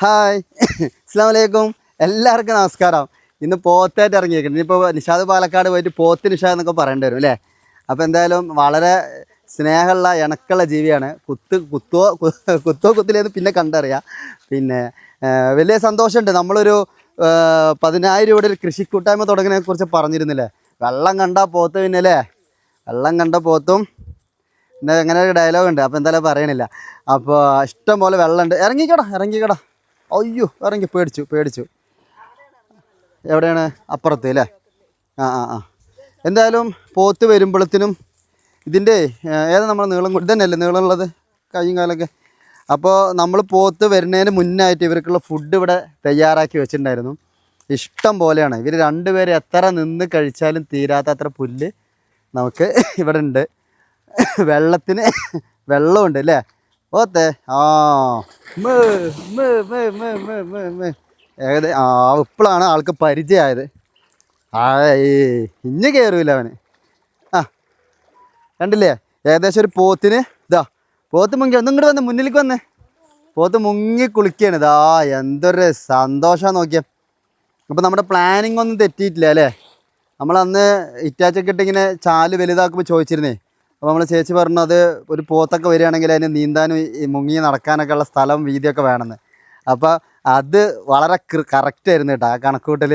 Hi അസ്സലാമു അലൈക്കും എല്ലാവർക്കും നമസ്കാരം. ഇന്ന് പോത്തായിട്ട് ഇറങ്ങിയിരിക്കുന്നത്. ഇനിയിപ്പോൾ നിഷാദ് പാലക്കാട് പോയിട്ട് പോത്ത് നിഷാദ് എന്നൊക്കെ പറയേണ്ടി വരും അല്ലേ. അപ്പോൾ എന്തായാലും വളരെ സ്നേഹമുള്ള ഇണക്കുള്ള ജീവിയാണ്. കുത്തോ കുത്തിലേന്ന് പിന്നെ കണ്ടറിയാം. പിന്നെ വലിയ സന്തോഷമുണ്ട്. നമ്മളൊരു 10,000 രൂപയുടെ ഒരു കൃഷിക്കൂട്ടായ്മ തുടങ്ങിയതിനെ കുറിച്ച് പറഞ്ഞിരുന്നില്ലേ. വെള്ളം കണ്ട പോത്ത് പിന്നെ അല്ലേ, വെള്ളം കണ്ട പോത്തും പിന്നെ അങ്ങനെ ഒരു ഡയലോഗ് ഉണ്ട്. അപ്പോൾ എന്തായാലും പറയണില്ല. അപ്പോൾ ഇഷ്ടം പോലെ വെള്ളമുണ്ട്. ഇറങ്ങിക്കടാ. അയ്യോ ഇറങ്ങി പേടിച്ചു. എവിടെയാണ്? അപ്പുറത്ത് അല്ലേ. ആ എന്തായാലും പോത്ത് വരുമ്പോഴത്തേനും ഇതിൻ്റെ ഏതാ നമ്മൾ നീളം ഇതന്നെയല്ലേ നീളമുള്ളത്, കൈയും കാലൊക്കെ. അപ്പോൾ നമ്മൾ പോത്ത് വരുന്നതിന് മുന്നായിട്ട് ഇവർക്കുള്ള ഫുഡ് ഇവിടെ തയ്യാറാക്കി വെച്ചിട്ടുണ്ടായിരുന്നു. ഇഷ്ടം പോലെയാണ്. ഇവർ രണ്ടുപേരും എത്ര നിന്ന് കഴിച്ചാലും തീരാത്ത അത്ര പുല്ല് നമുക്ക് ഇവിടെ ഉണ്ട്. വെള്ളത്തിന് വെള്ളമുണ്ട് അല്ലേ പോത്തെ. ഇപ്പോഴാണ് ആൾക്ക് പരിചയമായത്. ഇഞ്ഞ് കയറൂല അവന്. കണ്ടില്ലേ, ഏകദേശം ഒരു പോത്തിന് പോത്ത് മുങ്ങി ഇങ്ങോട്ട് വന്ന് മുന്നിലേക്ക് വന്നേ. പോത്ത് മുങ്ങി കുളിക്കുകയാണ്. എന്തൊരു സന്തോഷമാണ് നോക്കിയാ. അപ്പോൾ നമ്മുടെ പ്ലാനിങ് ഒന്നും തെറ്റിയിട്ടില്ല അല്ലേ. നമ്മളന്ന് ഇറ്റാച്ചൊക്കെ ഇട്ടിങ്ങനെ ചാല് വലുതാക്കുമ്പോൾ ചോദിച്ചിരുന്നേ. അപ്പോൾ നമ്മൾ ചേച്ചി പറഞ്ഞു അത് ഒരു പോത്തൊക്കെ വരികയാണെങ്കിൽ അതിന് നീന്താനും മുങ്ങി നടക്കാനൊക്കെ ഉള്ള സ്ഥലം വീതിയൊക്കെ വേണമെന്ന്. അപ്പോൾ അത് വളരെ കറക്റ്റ് ആയിരുന്നു കേട്ടോ ആ കണക്കൂട്ടൽ.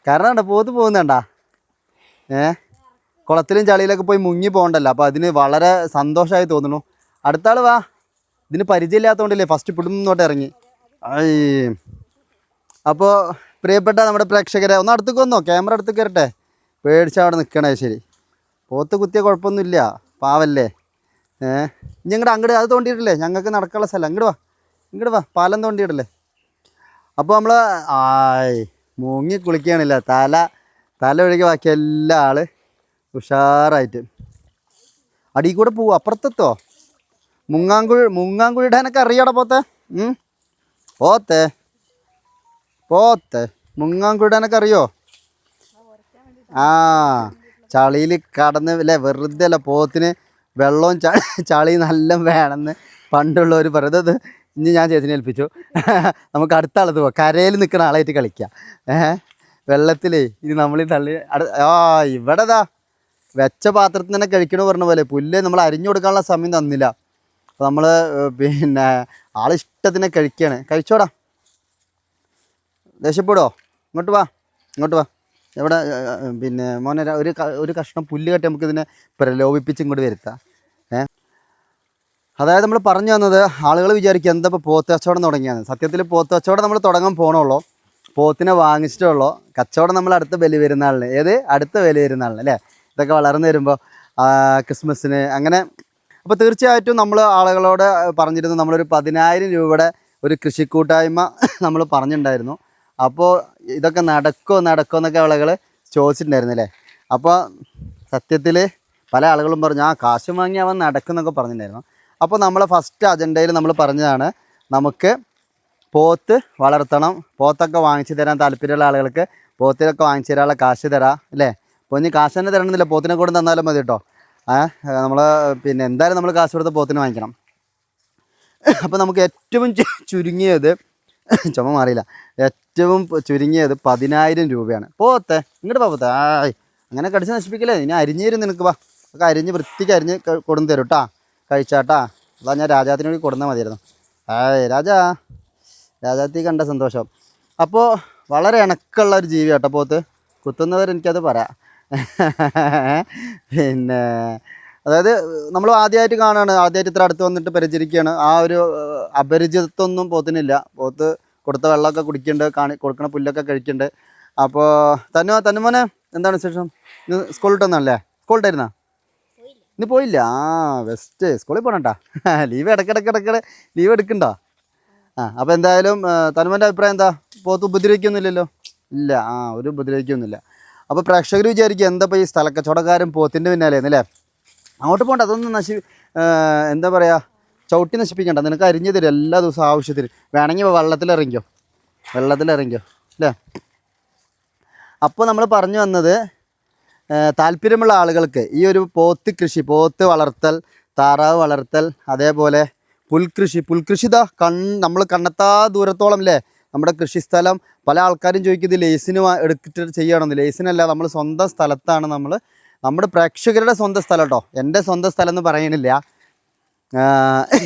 കാരണം കണ്ടോ പോത്ത് പോകുന്നുണ്ടാ, കുളത്തിലും ചളിയിലൊക്കെ പോയി മുങ്ങി പോകണ്ടല്ലോ. അപ്പോൾ അതിന് വളരെ സന്തോഷമായി തോന്നുന്നു. അടുത്ത ആൾ വാ. ഇതിന് പരിചയമില്ലാത്തതുകൊണ്ടല്ലേ ഫസ്റ്റ് പിടുന്നോട്ട് ഇറങ്ങി. അപ്പോൾ പ്രിയപ്പെട്ട നമ്മുടെ പ്രേക്ഷകരെ ഒന്ന് അടുത്തേക്ക് വന്നോ, ക്യാമറ അടുത്ത് കയറട്ടെ. പേടിച്ച് അവിടെ നിൽക്കണേ. ശരി, പോത്ത് കുത്തിയ കുഴപ്പമൊന്നുമില്ല, പാവല്ലേ. ഇനി അങ്ങോട്ട് അത് തോണ്ടിയിട്ടില്ലേ, ഞങ്ങൾക്ക് നടക്കാനുള്ള സ്ഥലം. ഇങ്ങോട്ട് വാ പാലം തോണ്ടിയിടല്ലേ. അപ്പോൾ നമ്മൾ മുങ്ങി കുളിക്കുകയാണില്ല. തല ഒഴുകി ബാക്കി എല്ലാ ആൾ ഉഷാറായിട്ട് അടിയിൽ കൂടെ പോവും. അപ്പുറത്തെത്തോ മുങ്ങാങ്കുഴി ഇടാനൊക്കെ അറിയാടാ പോത്തെ മുങ്ങാങ്കുഴി ഇടാനൊക്കെ അറിയോ? ചളിയിൽ കടന്ന് അല്ലേ, വെറുതെ അല്ല. പോത്തിന് വെള്ളവും ചളി നല്ല വേണമെന്ന് പണ്ടുള്ളവർ പറയുന്നത്. ഇനി ഞാൻ ചേച്ചിനെ ഏൽപ്പിച്ചു. നമുക്ക് അടുത്ത ആളത് പോവാം. കരയിൽ നിൽക്കുന്ന ആളായിട്ട് കളിക്കാം. വെള്ളത്തിലേ ഇനി നമ്മളീ തള്ളി ഇവിടെ വെച്ച പാത്രത്തിൽ തന്നെ കഴിക്കണമെന്ന് പറഞ്ഞ പോലെ പുല്ല് നമ്മൾ അരിഞ്ഞു കൊടുക്കാനുള്ള സമയം തന്നില്ല. അപ്പോൾ നമ്മൾ പിന്നെ ആളിഷ്ടത്തിനെ കഴിക്കുകയാണ്. കഴിച്ചോടാ, ദേഷ്യപ്പെടോ? ഇങ്ങോട്ട് വാ. എവിടെ പിന്നെ മോനെ ഒരു കഷ്ണം പുല്ല് കെട്ടി നമുക്ക് ഇതിനെ പ്രലോഭിപ്പിച്ച് ഇങ്ങോട്ട് വരുത്താം. അതായത് നമ്മൾ പറഞ്ഞു വന്നത്, ആളുകൾ വിചാരിക്കുക എന്താ ഇപ്പോൾ പോത്ത് കച്ചവടം തുടങ്ങിയാണ്. സത്യത്തിൽ പോത്ത് കച്ചവടം നമ്മൾ തുടങ്ങാൻ പോകണുള്ളൂ. പോത്തിനെ വാങ്ങിച്ചിട്ടുള്ളൂ. കച്ചവടം നമ്മൾ അടുത്ത ബലി പെരുന്നാളിന് അടുത്ത ബലി പെരുന്നാളിന് അല്ലേ. ഇതൊക്കെ വളർന്നു വരുമ്പോൾ ക്രിസ്മസിന് അങ്ങനെ. അപ്പോൾ തീർച്ചയായിട്ടും നമ്മൾ ആളുകളോട് പറഞ്ഞിരുന്നു നമ്മളൊരു 10,000 രൂപയുടെ ഒരു കൃഷിക്കൂട്ടായ്മ നമ്മൾ പറഞ്ഞിട്ടുണ്ടായിരുന്നു. അപ്പോൾ ഇതൊക്കെ നടക്കുമോ എന്നൊക്കെ ആളുകൾ ചോദിച്ചിട്ടുണ്ടായിരുന്നു അല്ലേ. അപ്പോൾ സത്യത്തിൽ പല ആളുകളും പറഞ്ഞു കാശ് വാങ്ങി അവൻ നടക്കുന്നൊക്കെ പറഞ്ഞിട്ടുണ്ടായിരുന്നു. അപ്പോൾ നമ്മൾ ഫസ്റ്റ് അജണ്ടയിൽ നമ്മൾ പറഞ്ഞതാണ് നമുക്ക് പോത്ത് വളർത്തണം, പോത്തൊക്കെ വാങ്ങിച്ചു തരാൻ താല്പര്യമുള്ള ആളുകൾക്ക് പോത്തിനൊക്കെ വാങ്ങിച്ചു തരാനുള്ള കാശ് തരാം അല്ലേ. അപ്പോൾ ഇനി കാശ് തന്നെ തരണമെന്നില്ല, പോത്തിനെ കൂടെ തന്നാലും മതി കേട്ടോ. നമ്മൾ പിന്നെ എന്തായാലും നമ്മൾ കാശ് കൊടുത്ത് പോത്തിനെ വാങ്ങിക്കണം. അപ്പോൾ നമുക്ക് ഏറ്റവും ചുരുങ്ങിയത് ചുമ മാറിയില്ല, ഏറ്റവും ചുരുങ്ങിയത് 10,000 രൂപയാണ്. പോത്തെ ഇങ്ങോട്ട് പോത്തെ. അങ്ങനെ കടിച്ച് നശിപ്പിക്കില്ലേ, ഇനി അരിഞ്ഞു തരും നിനക്ക്. ഒക്കെ അരിഞ്ഞ് വൃത്തിക്ക് അരിഞ്ഞ് കൊടുന്ന് തരും കേട്ടാ. കഴിച്ചാട്ടാ. അതാ ഞാൻ രാജാത്തിന് വേണ്ടി കൊടുന്നാൽ മതിയായിരുന്നു. രാജാത്തി കണ്ട സന്തോഷം. അപ്പോൾ വളരെ ഇണക്കമുള്ള ഒരു ജീവി കേട്ടോ പോത്ത്. കുത്തുന്നവർ എനിക്കത് പറയാം. പിന്നെ അതായത് നമ്മൾ ആദ്യമായിട്ട് കാണുകയാണ്, ആദ്യമായിട്ട് ഇത്ര അടുത്ത് വന്നിട്ട് പരിചരിക്കുകയാണ്. ആ ഒരു അപരിചിതത്വമൊന്നും പോത്തിനില്ല. പോത്ത് കൊടുത്ത വെള്ളമൊക്കെ കുടിക്കുന്നുണ്ട്, കൊടുക്കണ പുല്ലൊക്കെ കഴിക്കുന്നുണ്ട്. അപ്പോൾ തന്നുമോനെ എന്താണ് വിശേഷം? ഇന്ന് സ്കൂളിട്ടൊന്നല്ലേ? സ്കൂളിട്ടായിരുന്നാ? ഇന്ന് പോയില്ല? ബെസ്റ്റ്. സ്കൂളിൽ പോകണട്ടാ. ലീവ് ഇടയ്ക്കിടെ ലീവ് എടുക്കണ്ടോ? അപ്പോൾ എന്തായാലും തനുമോൻ്റെ അഭിപ്രായം എന്താ? പോത്ത് ഉപദ്രവിക്കൊന്നുമില്ലല്ലോ? ഇല്ല, ഒരു ഉപദ്രവിക്കൊന്നുമില്ല. അപ്പോൾ പ്രേക്ഷകർ വിചാരിക്കുക എന്താ ഇപ്പോൾ ഈ സ്ഥലക്കച്ചവടക്കാരൻ പോത്തിൻ്റെ പിന്നാലെ എന്നല്ലേ. അങ്ങോട്ട് പോകണ്ട, അതൊന്നും എന്താ പറയുക, ചവിട്ടി നശിപ്പിക്കണ്ട. നിനക്ക് അരിഞ്ഞു തരും എല്ലാ ദിവസവും ആവശ്യത്തിന്. വേണമെങ്കിൽ വെള്ളത്തിലിറങ്ങിക്കോ അല്ലേ. അപ്പോൾ നമ്മൾ പറഞ്ഞു വന്നത് താല്പര്യമുള്ള ആളുകൾക്ക് ഈ ഒരു പോത്ത് കൃഷി, പോത്ത് വളർത്തൽ, താറാവ് വളർത്തൽ, അതേപോലെ പുൽകൃഷി ഇതാ നമ്മൾ കണ്ണെത്താ ദൂരത്തോളം അല്ലേ നമ്മുടെ കൃഷിസ്ഥലം. പല ആൾക്കാരും ചോദിക്കും ഇത് ലേസിന് എടുത്തിട്ട് ചെയ്യണമെന്ന്. ലേസിനല്ല, നമ്മൾ സ്വന്തം സ്ഥലത്താണ് നമ്മുടെ പ്രേക്ഷകരുടെ സ്വന്തം സ്ഥലം കേട്ടോ, എൻ്റെ സ്വന്തം സ്ഥലം എന്ന് പറയണില്ല.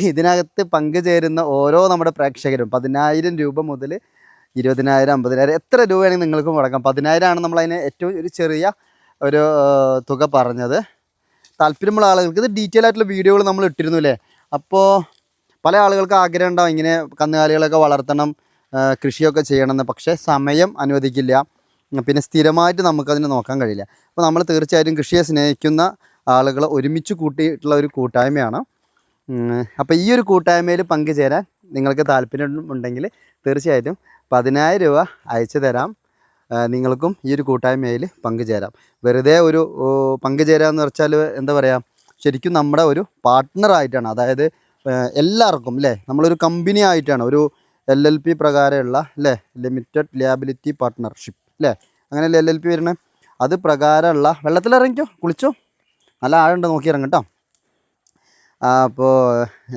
ഇതിനകത്ത് പങ്കുചേരുന്ന ഓരോ നമ്മുടെ പ്രേക്ഷകരും 10,000 രൂപ മുതൽ 20,000 50,000 എത്ര രൂപയാണെങ്കിൽ നിങ്ങൾക്ക് മുടക്കാം. 10,000 ആണ് നമ്മളതിന് ഏറ്റവും ഒരു ചെറിയ ഒരു തുക പറഞ്ഞത്. താല്പര്യമുള്ള ആളുകൾക്ക് ഇത് ഡീറ്റെയിൽ ആയിട്ടുള്ള വീഡിയോകൾ നമ്മൾ ഇട്ടിരുന്നു അല്ലേ. അപ്പോൾ പല ആളുകൾക്ക് ആഗ്രഹം ഉണ്ടാവും ഇങ്ങനെ കന്നുകാലികളൊക്കെ വളർത്തണം, കൃഷിയൊക്കെ ചെയ്യണമെന്ന്. പക്ഷേ സമയം അനുവദിക്കില്ല, പിന്നെ സ്ഥിരമായിട്ട് നമുക്കതിനെ നോക്കാൻ കഴിയില്ല. അപ്പോൾ നമ്മൾ തീർച്ചയായിട്ടും കൃഷിയെ സ്നേഹിക്കുന്ന ആളുകൾ ഒരുമിച്ച് കൂട്ടിയിട്ടുള്ള ഒരു കൂട്ടായ്മയാണ്. അപ്പോൾ ഈ ഒരു കൂട്ടായ്മയിൽ പങ്കുചേരാൻ നിങ്ങൾക്ക് താല്പര്യം ഉണ്ടെങ്കിൽ തീർച്ചയായിട്ടും 10,000 രൂപ അയച്ചു തരാം. നിങ്ങൾക്കും ഈ ഒരു കൂട്ടായ്മയിൽ പങ്കുചേരാം. വെറുതെ ഒരു പങ്കുചേരാമെന്ന് വെച്ചാൽ എന്താ പറയുക, ശരിക്കും നമ്മുടെ ഒരു പാർട്ട്ണറായിട്ടാണ്. അതായത് എല്ലാവർക്കും അല്ലേ, നമ്മളൊരു കമ്പനി ആയിട്ടാണ്, ഒരു LLP പ്രകാരമുള്ള അല്ലേ, ലിമിറ്റഡ് ലിയബിലിറ്റി പാർട്ട്ണർഷിപ്പ് അല്ലേ, അങ്ങനെയല്ലേ LLP വരുന്നത്. അത് പ്രകാരമുള്ള വെള്ളത്തിലിറങ്ങിക്കോ, കുളിച്ചോ, നല്ല ആഴുണ്ട് നോക്കി ഇറങ്ങും കേട്ടോ. അപ്പോൾ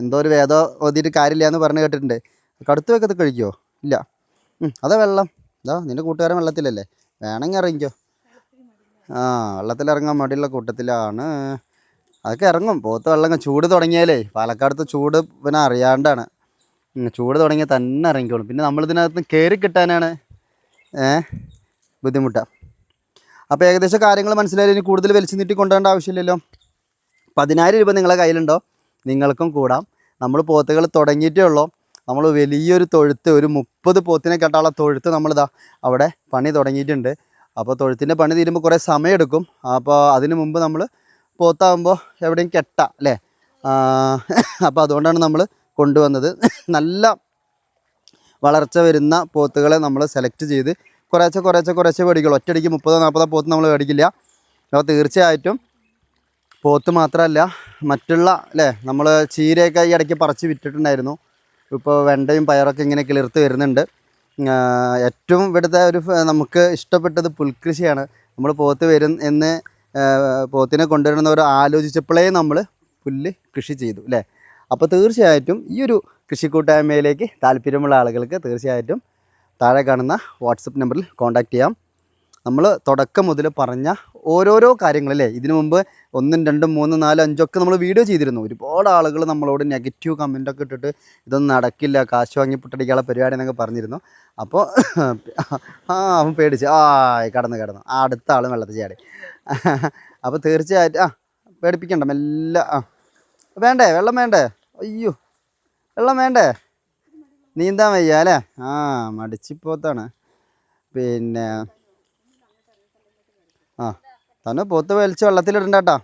എന്തോ ഒരു വേദം ഓതിയിട്ട് കാര്യമില്ല എന്ന് പറഞ്ഞ് കേട്ടിട്ടുണ്ട്. കടുത്ത് വെക്കത്ത് കഴിക്കുമോ? ഇല്ല. അതാ വെള്ളം, ഇതാ നിൻ്റെ കൂട്ടുകാരൻ വെള്ളത്തിലല്ലേ, വേണമെങ്കിൽ ഇറങ്ങിക്കോ. വെള്ളത്തിലിറങ്ങാൻ മടിയുള്ള കൂട്ടത്തിലാണ്. അതൊക്കെ ഇറങ്ങും. പോത്ത് വെള്ളം ചൂട് തുടങ്ങിയാലേ, പാലക്കാടത്തെ ചൂട് പിന്നെ അറിയാണ്ടാണ്. ചൂട് തുടങ്ങിയാൽ തന്നെ ഇറങ്ങിക്കോളും. പിന്നെ നമ്മളിതിനകത്ത് കയറി കിട്ടാനാണ് ബുദ്ധിമുട്ടാണ്. അപ്പോൾ ഏകദേശം കാര്യങ്ങൾ മനസ്സിലായാലും ഇനി കൂടുതൽ വലിച്ചു നീട്ടി കൊണ്ടുപോകേണ്ട ആവശ്യമില്ലല്ലോ. 10,000 രൂപ നിങ്ങളെ കയ്യിലുണ്ടോ, നിങ്ങൾക്കും കൂടാം. നമ്മൾ പോത്തുകൾ തുടങ്ങിയിട്ടേ ഉള്ളൂ. നമ്മൾ വലിയൊരു തൊഴുത്ത്, ഒരു 30 പോത്തിനെ കെട്ടാനുള്ള തൊഴുത്ത് നമ്മളിതാ അവിടെ പണി തുടങ്ങിയിട്ടുണ്ട്. അപ്പോൾ തൊഴുത്തിൻ്റെ പണി തീരുമ്പോൾ കുറേ സമയമെടുക്കും. അപ്പോൾ അതിന് മുമ്പ് നമ്മൾ പോത്താകുമ്പോൾ എവിടെയും കെട്ടാം അല്ലേ. അപ്പോൾ അതുകൊണ്ടാണ് നമ്മൾ കൊണ്ടുവന്നത്. നല്ല വളർച്ച വരുന്ന പോത്തുകളെ നമ്മൾ സെലക്ട് ചെയ്ത് കുറേശ്ശെ മേടിക്കുള്ളൂ. ഒറ്റയടിക്ക് 30-40 പോത്ത് നമ്മൾ മേടിക്കില്ല. അപ്പോൾ തീർച്ചയായിട്ടും പോത്ത് മാത്രമല്ല മറ്റുള്ള അല്ലേ, നമ്മൾ ചീരയൊക്കെ ഈ ഇടയ്ക്ക് പറിച്ച് വിറ്റിട്ടുണ്ടായിരുന്നു. ഇപ്പോൾ വെണ്ടയും പയറൊക്കെ ഇങ്ങനെ കിളിർത്ത് വരുന്നുണ്ട്. ഏറ്റവും ഇവിടുത്തെ ഒരു നമുക്ക് ഇഷ്ടപ്പെട്ടത് പുൽകൃഷിയാണ്. നമ്മൾ പോത്ത് വരും എന്ന് പോത്തിനെ കൊണ്ടുവരുന്നവർ ആലോചിച്ചപ്പോഴേ നമ്മൾ പുല്ല് കൃഷി ചെയ്തു അല്ലേ. അപ്പോൾ തീർച്ചയായിട്ടും ഈ ഒരു കൃഷിക്കൂട്ടായ്മയിലേക്ക് താല്പര്യമുള്ള ആളുകൾക്ക് തീർച്ചയായിട്ടും താഴെ കാണുന്ന വാട്സപ്പ് നമ്പറിൽ കോൺടാക്റ്റ് ചെയ്യാം. നമ്മൾ തുടക്കം മുതൽ പറഞ്ഞ ഓരോരോ കാര്യങ്ങളല്ലേ, ഇതിനു മുമ്പ് 1, 2, 3, 4, 5 ഒക്കെ നമ്മൾ വീഡിയോ ചെയ്തിരുന്നു. ഒരുപാട് ആളുകൾ നമ്മളോട് നെഗറ്റീവ് കമൻറ്റൊക്കെ ഇട്ടിട്ട് ഇതൊന്നും നടക്കില്ല, കാശ് വാങ്ങി പുട്ടടിക്കാനുള്ള പരിപാടി എന്നൊക്കെ പറഞ്ഞിരുന്നു. അപ്പോൾ അവൻ പേടിച്ച് കടന്നു അടുത്ത ആൾ വെള്ളത്തിൽ ചാടി. അപ്പോൾ തീർച്ചയായിട്ടും പേടിപ്പിക്കണ്ട, മെല്ലെ. വേണ്ടേ വെള്ളം, വേണ്ടേ? അയ്യോ വെള്ളം വേണ്ടേ? നീന്താൻ വയ്യ അല്ലേ? മടിച്ചിപ്പോത്താണ്. പിന്നെ തന്നെ പോത്ത് വലിച്ച് വെള്ളത്തിലിടണ്ട കേട്ടോ.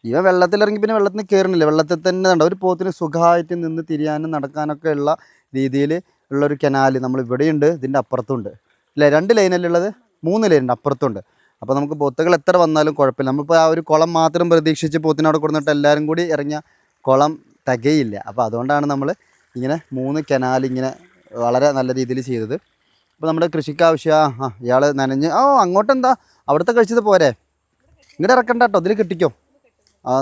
ഇവൻ വെള്ളത്തിലിറങ്ങി പിന്നെ വെള്ളത്തിൽ നിന്ന് കയറണില്ല, വെള്ളത്തിൽ തന്നെ കണ്ട. ഒരു പോത്തിന് സുഖമായിട്ട് നിന്ന് തിരിയാനും നടക്കാനൊക്കെ ഉള്ള രീതിയിൽ ഉള്ളൊരു കനാല് നമ്മൾ ഇവിടെയുണ്ട്, ഇതിൻ്റെ അപ്പുറത്തുണ്ട് അല്ലേ. 2 ലൈനല്ലേ ഉള്ളത്, 3 ലൈനുണ്ട് അപ്പുറത്തുണ്ട്. അപ്പോൾ നമുക്ക് പോത്തുകൾ എത്ര വന്നാലും കുഴപ്പമില്ല. നമ്മളിപ്പോൾ ആ ഒരു കുളം മാത്രം പ്രതീക്ഷിച്ച് പോത്തിനവിടെ കൊടുത്തിട്ട് എല്ലാവരും കൂടി ഇറങ്ങിയ കുളം തികയില്ല. അപ്പോൾ അതുകൊണ്ടാണ് നമ്മൾ ഇങ്ങനെ 3 കനാൽ ഇങ്ങനെ വളരെ നല്ല രീതിയിൽ ചെയ്തത്. അപ്പോൾ നമ്മുടെ കൃഷിക്ക് ആവശ്യം ഇയാൾ നനഞ്ഞ് അങ്ങോട്ടെന്താ അവിടുത്തെ കഴിച്ചത് പോരെ, ഇങ്ങോട്ട് ഇറക്കണ്ട കേട്ടോ, ഇതിൽ കിട്ടിക്കോ.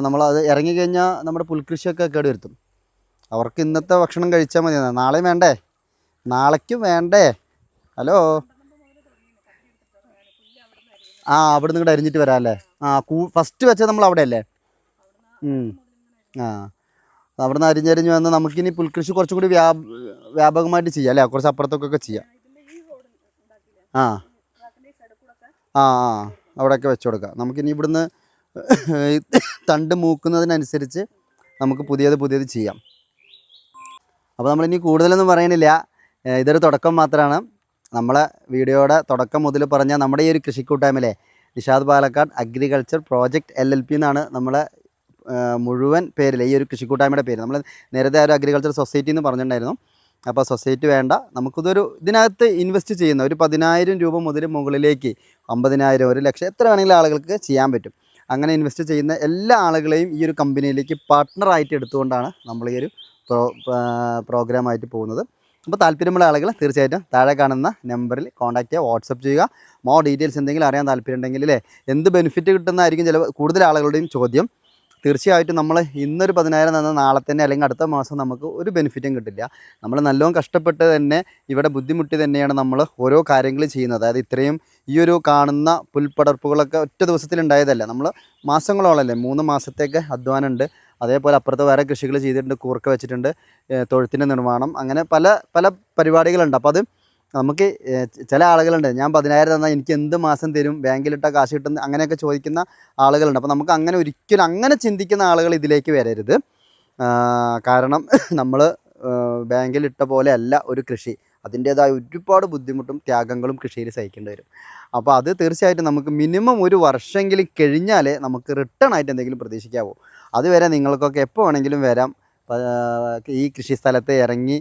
നമ്മളത് ഇറങ്ങിക്കഴിഞ്ഞാൽ നമ്മുടെ പുൽകൃഷിയൊക്കെ കേട് വരുത്തും. അവർക്ക് ഇന്നത്തെ ഭക്ഷണം കഴിച്ചാൽ മതി, നാളെയും വേണ്ടേ, നാളേക്കും വേണ്ടേ. ഹലോ അവിടെ നിന്ന് ഇങ്ങോട്ട് അരിഞ്ഞിട്ട് വരാം അല്ലേ. ഫസ്റ്റ് വെച്ചാൽ നമ്മൾ അവിടെ അല്ലേ. അവിടെ നിന്ന് അരിഞ്ഞ് വന്ന് നമുക്കിനി പുൽകൃഷി കുറച്ചും കൂടി വ്യാപകമായിട്ട് ചെയ്യാം അല്ലേ, കുറച്ച് അപ്പുറത്തൊക്കെ ചെയ്യാം. അവിടെയൊക്കെ വെച്ച് കൊടുക്കാം. നമുക്കിനി ഇവിടുന്ന് തണ്ട് മൂക്കുന്നതിനനുസരിച്ച് നമുക്ക് പുതിയത് ചെയ്യാം. അപ്പോൾ നമ്മളിനി കൂടുതലൊന്നും പറയണില്ല, ഇതൊരു തുടക്കം മാത്രമാണ്. നമ്മളെ വീഡിയോയുടെ തുടക്കം മുതൽ പറഞ്ഞ നമ്മുടെ ഈ ഒരു കൃഷിക്കൂട്ടായ്മയിലെ Nishad Palakkad agriculture project LLP എന്നാണ് നമ്മളെ മുഴുവൻ പേരിൽ, ഈ ഒരു കൃഷിക്കൂട്ടായ്മയുടെ പേര്. നമ്മൾ നേരത്തെ ഒരു അഗ്രികൾച്ചർ സൊസൈറ്റി എന്ന് പറഞ്ഞിട്ടുണ്ടായിരുന്നു. അപ്പോൾ സൊസൈറ്റി വേണ്ട, ഇതിനകത്ത് ഇൻവെസ്റ്റ് ചെയ്യുന്ന ഒരു 10,000 രൂപ മുതൽ മുകളിലേക്ക് 50,000 1 ലക്ഷം എത്ര വേണമെങ്കിലും ആളുകൾക്ക് ചെയ്യാൻ പറ്റും. അങ്ങനെ ഇൻവെസ്റ്റ് ചെയ്യുന്ന എല്ലാ ആളുകളെയും ഈ ഒരു കമ്പനിയിലേക്ക് പാർട്ട്ണറായിട്ട് എടുത്തുകൊണ്ടാണ് നമ്മൾ ഈ ഒരു പ്രോഗ്രാമായിട്ട് പോകുന്നത്. അപ്പോൾ താല്പര്യമുള്ള ആളുകൾ തീർച്ചയായിട്ടും താഴെ കാണുന്ന നമ്പറിൽ കോൺടാക്റ്റ് ചെയ്യുക, വാട്സപ്പ് ചെയ്യുക. മോർ ഡീറ്റെയിൽസ് എന്തെങ്കിലും അറിയാൻ താല്പര്യം ഉണ്ടെങ്കിൽ എന്ത് ബെനിഫിറ്റ് കിട്ടുന്നതായിരിക്കും കൂടുതൽ ആളുകളുടെയും ചോദ്യം. തീർച്ചയായിട്ടും നമ്മൾ ഇന്നൊരു 10,000 തന്നാൽ നാളെ തന്നെ അല്ലെങ്കിൽ അടുത്ത മാസം നമുക്ക് ഒരു ബെനിഫിറ്റും കിട്ടില്ല. നമ്മൾ നല്ലോണം കഷ്ടപ്പെട്ട് തന്നെ ഇവിടെ ബുദ്ധിമുട്ടി തന്നെയാണ് നമ്മൾ ഓരോ കാര്യങ്ങളും ചെയ്യുന്നത്. അതായത് ഇത്രയും ഈ ഒരു കാണുന്ന പുൽപ്പടർപ്പുകളൊക്കെ ഒറ്റ ദിവസത്തിലുണ്ടായതല്ല. നമ്മൾ മാസങ്ങളോളമല്ലേ, 3 മാസത്തേക്ക് അധ്വാനമുണ്ട്. അതേപോലെ അപ്പുറത്ത് വേറെ കൃഷികൾ ചെയ്തിട്ടുണ്ട്, കൂർക്ക വെച്ചിട്ടുണ്ട്, തൊഴുത്തിൻ്റെ നിർമ്മാണം, അങ്ങനെ പല പല പരിപാടികളുണ്ട്. അപ്പോൾ അത് നമുക്ക് ചില ആളുകളുണ്ട്, ഞാൻ 10,000 തന്നാൽ എനിക്ക് എന്ത് മാസം തരും, ബാങ്കിലിട്ട കാശ് കിട്ടുന്ന അങ്ങനെയൊക്കെ ചോദിക്കുന്ന ആളുകളുണ്ട്. അപ്പോൾ നമുക്ക് അങ്ങനെ ഒരിക്കലും അങ്ങനെ ചിന്തിക്കുന്ന ആളുകൾ ഇതിലേക്ക് വരരുത്. കാരണം നമ്മൾ ബാങ്കിലിട്ട പോലെ അല്ല ഒരു കൃഷി. അതിൻ്റേതായ ഒരുപാട് ബുദ്ധിമുട്ടും ത്യാഗങ്ങളും കൃഷിയിൽ സഹിക്കേണ്ടി വരും. അപ്പോൾ അത് തീർച്ചയായിട്ടും നമുക്ക് മിനിമം ഒരു വർഷമെങ്കിലും കഴിഞ്ഞാലേ നമുക്ക് റിട്ടേൺ ആയിട്ട് എന്തെങ്കിലും പ്രതീക്ഷിക്കാവൂ. അതുവരെ നിങ്ങൾക്കൊക്കെ എപ്പോൾ വേണമെങ്കിലും വരാം. ഈ കൃഷി സ്ഥലത്ത് ഇറങ്ങി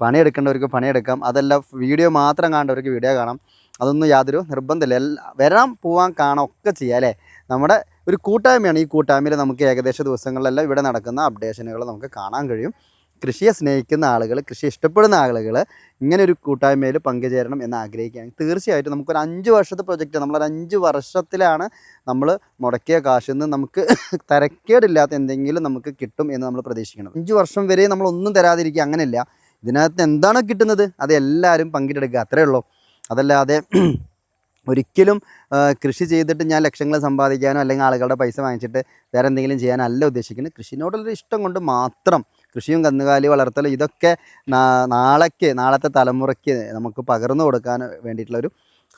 പണിയെടുക്കേണ്ടവർക്ക് പണിയെടുക്കാം. അതല്ല വീഡിയോ മാത്രം കാണേണ്ടവർക്ക് വീഡിയോ കാണാം. അതൊന്നും യാതൊരു നിർബന്ധമില്ല. വരാം, പോവാൻ, കാണാം, ഒക്കെ ചെയ്യാം അല്ലേ. നമ്മുടെ ഒരു കൂട്ടായ്മയാണ്. ഈ കൂട്ടായ്മയിൽ നമുക്ക് ഏകദേശ ദിവസങ്ങളിലെല്ലാം ഇവിടെ നടക്കുന്ന അപ്ഡേഷനുകൾ നമുക്ക് കാണാൻ കഴിയും. കൃഷിയെ സ്നേഹിക്കുന്ന ആളുകൾ, കൃഷി ഇഷ്ടപ്പെടുന്ന ആളുകൾ ഇങ്ങനെ ഒരു കൂട്ടായ്മയിൽ പങ്കുചേരണം എന്ന് ആഗ്രഹിക്കുകയാണെങ്കിൽ തീർച്ചയായിട്ടും നമുക്കൊരു 5 വർഷത്തെ പ്രൊജക്റ്റ്, നമ്മളൊരു 5 വർഷത്തിലാണ് നമ്മൾ മുടക്കിയ കാശിൽ നിന്ന് നമുക്ക് തരക്കേടില്ലാത്ത എന്തെങ്കിലും നമുക്ക് കിട്ടും എന്ന് നമ്മൾ പ്രതീക്ഷിക്കണം. 5 വർഷം വരെ നമ്മളൊന്നും തരാതിരിക്കുക, അങ്ങനെയല്ല. ഇതിനകത്ത് എന്താണോ കിട്ടുന്നത് അത് എല്ലാവരും പങ്കിട്ടെടുക്കുക, അത്രയേ ഉള്ളൂ. അതല്ലാതെ ഒരിക്കലും കൃഷി ചെയ്തിട്ട് ഞാൻ ലക്ഷങ്ങൾ സമ്പാദിക്കാനോ അല്ലെങ്കിൽ ആളുകളുടെ പൈസ വാങ്ങിച്ചിട്ട് വേറെ എന്തെങ്കിലും ചെയ്യാനല്ല ഉദ്ദേശിക്കുന്നത്. കൃഷിനോടുള്ളൊരു ഇഷ്ടം കൊണ്ട് മാത്രം, കൃഷിയും കന്നുകാലി വളർത്തലും ഇതൊക്കെ നാളത്തെ തലമുറയ്ക്ക് നമുക്ക് പകർന്നു കൊടുക്കാൻ വേണ്ടിയിട്ടുള്ളൊരു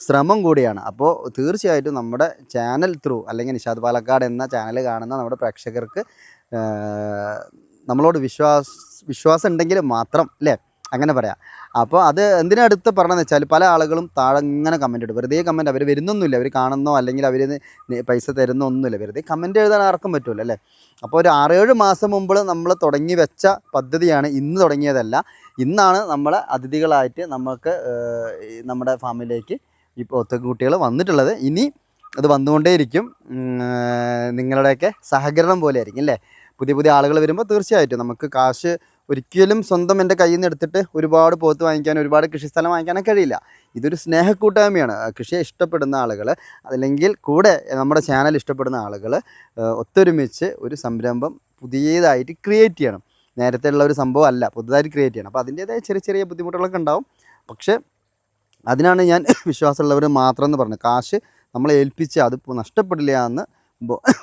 ശ്രമം കൂടിയാണ്. അപ്പോൾ തീർച്ചയായിട്ടും നമ്മുടെ ചാനൽ ത്രൂ, അല്ലെങ്കിൽ നിഷാദ് പാലക്കാട് എന്ന ചാനൽ കാണുന്ന നമ്മുടെ പ്രേക്ഷകർക്ക് നമ്മളോട് വിശ്വാസം ഉണ്ടെങ്കിൽ മാത്രം, അല്ലേ, അങ്ങനെ പറയാം. അപ്പോൾ അത് എന്തിനടുത്ത് പറഞ്ഞതെന്ന് വെച്ചാൽ പല ആളുകളും താഴെ ഇങ്ങനെ കമൻറ്റ് ഇടും. വെറുതെ കമൻറ്റ്, അവർ വരുന്നൊന്നുമില്ല, അവർ കാണുന്നോ അല്ലെങ്കിൽ അവർ പൈസ തരുന്നൊന്നുമില്ല, വെറുതെ കമൻറ്റ് എഴുതാൻ ആർക്കും പറ്റുമല്ലോ അല്ലേ. അപ്പോൾ ഒരു 6-7 മാസം മുമ്പ് നമ്മൾ തുടങ്ങി വെച്ച പദ്ധതിയാണ്, ഇന്ന് തുടങ്ങിയതല്ല. ഇന്നാണ് നമ്മളെ അതിഥികളായിട്ട് നമുക്ക് നമ്മുടെ ഫാമിലേക്ക് ഇപ്പോൾ ഒത്തുകുട്ടികൾ വന്നിട്ടുള്ളത്. ഇനി അത് വന്നുകൊണ്ടേയിരിക്കും. നിങ്ങളുടെയൊക്കെ സഹകരണം പോലെ ആയിരിക്കും അല്ലേ. പുതിയ ആളുകൾ വരുമ്പോൾ തീർച്ചയായിട്ടും നമുക്ക് കാശ് ഒരിക്കലും സ്വന്തം എൻ്റെ കയ്യിൽ നിന്ന് എടുത്തിട്ട് ഒരുപാട് പോത്ത് വാങ്ങിക്കാനും ഒരുപാട് കൃഷിസ്ഥലം വാങ്ങിക്കാനൊക്കെ കഴിയില്ല. ഇതൊരു സ്നേഹക്കൂട്ടായ്മയാണ്. കൃഷിയെ ഇഷ്ടപ്പെടുന്ന ആളുകൾ, അല്ലെങ്കിൽ കൂടെ നമ്മുടെ ചാനൽ ഇഷ്ടപ്പെടുന്ന ആളുകൾ ഒത്തൊരുമിച്ച് ഒരു സംരംഭം പുതിയതായിട്ട് ക്രിയേറ്റ് ചെയ്യണം. നേരത്തെ ഉള്ള ഒരു സംഭവം അല്ല, പുതുതായിട്ട് ക്രിയേറ്റ് ചെയ്യണം. അപ്പോൾ അതിൻ്റേതായ ചെറിയ ബുദ്ധിമുട്ടുകളൊക്കെ ഉണ്ടാവും. പക്ഷേ അതിനാണ് ഞാൻ വിശ്വാസമുള്ളവർ മാത്രം എന്ന് പറഞ്ഞത്. കാശ് നമ്മളെ ഏൽപ്പിച്ച് അത് നഷ്ടപ്പെടില്ല എന്ന്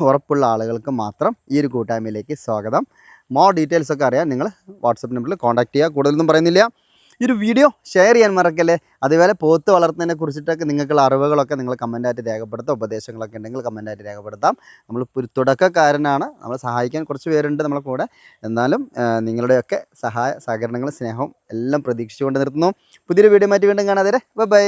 ഉറപ്പുള്ള ആളുകൾക്ക് മാത്രം ഈ ഒരു കൂട്ടായ്മയിലേക്ക് സ്വാഗതം. മോർ ഡീറ്റെയിൽസ് ഒക്കെ അറിയാൻ നിങ്ങൾ വാട്സപ്പ് നമ്പറിൽ കോൺടാക്ട് ചെയ്യുക. കൂടുതലൊന്നും പറയുന്നില്ല. ഈ ഒരു വീഡിയോ ഷെയർ ചെയ്യാൻ മറക്കല്ലേ. അതുപോലെ പോത്ത് വളർത്തുന്നതിനെ കുറിച്ചിട്ടൊക്കെ നിങ്ങൾക്കുള്ള അറിവുകളൊക്കെ നിങ്ങൾ കമൻറ്റായിട്ട് രേഖപ്പെടുത്താം. ഉപദേശങ്ങളൊക്കെ ഉണ്ടെങ്കിൽ കമൻറ്റായിട്ട് രേഖപ്പെടുത്താം. നമ്മൾ ഒരു തുടക്കക്കാരനാണ്, നമ്മളെ സഹായിക്കാൻ കുറച്ച് പേരുണ്ട് നമ്മളെ കൂടെ. എന്നാലും നിങ്ങളുടെയൊക്കെ സഹകരണങ്ങളും സ്നേഹവും എല്ലാം പ്രതീക്ഷിച്ചുകൊണ്ട് നിർത്തുന്നു. പുതിയൊരു വീഡിയോ മാറ്റി വീണ്ടും കാണാതെ ബൈ.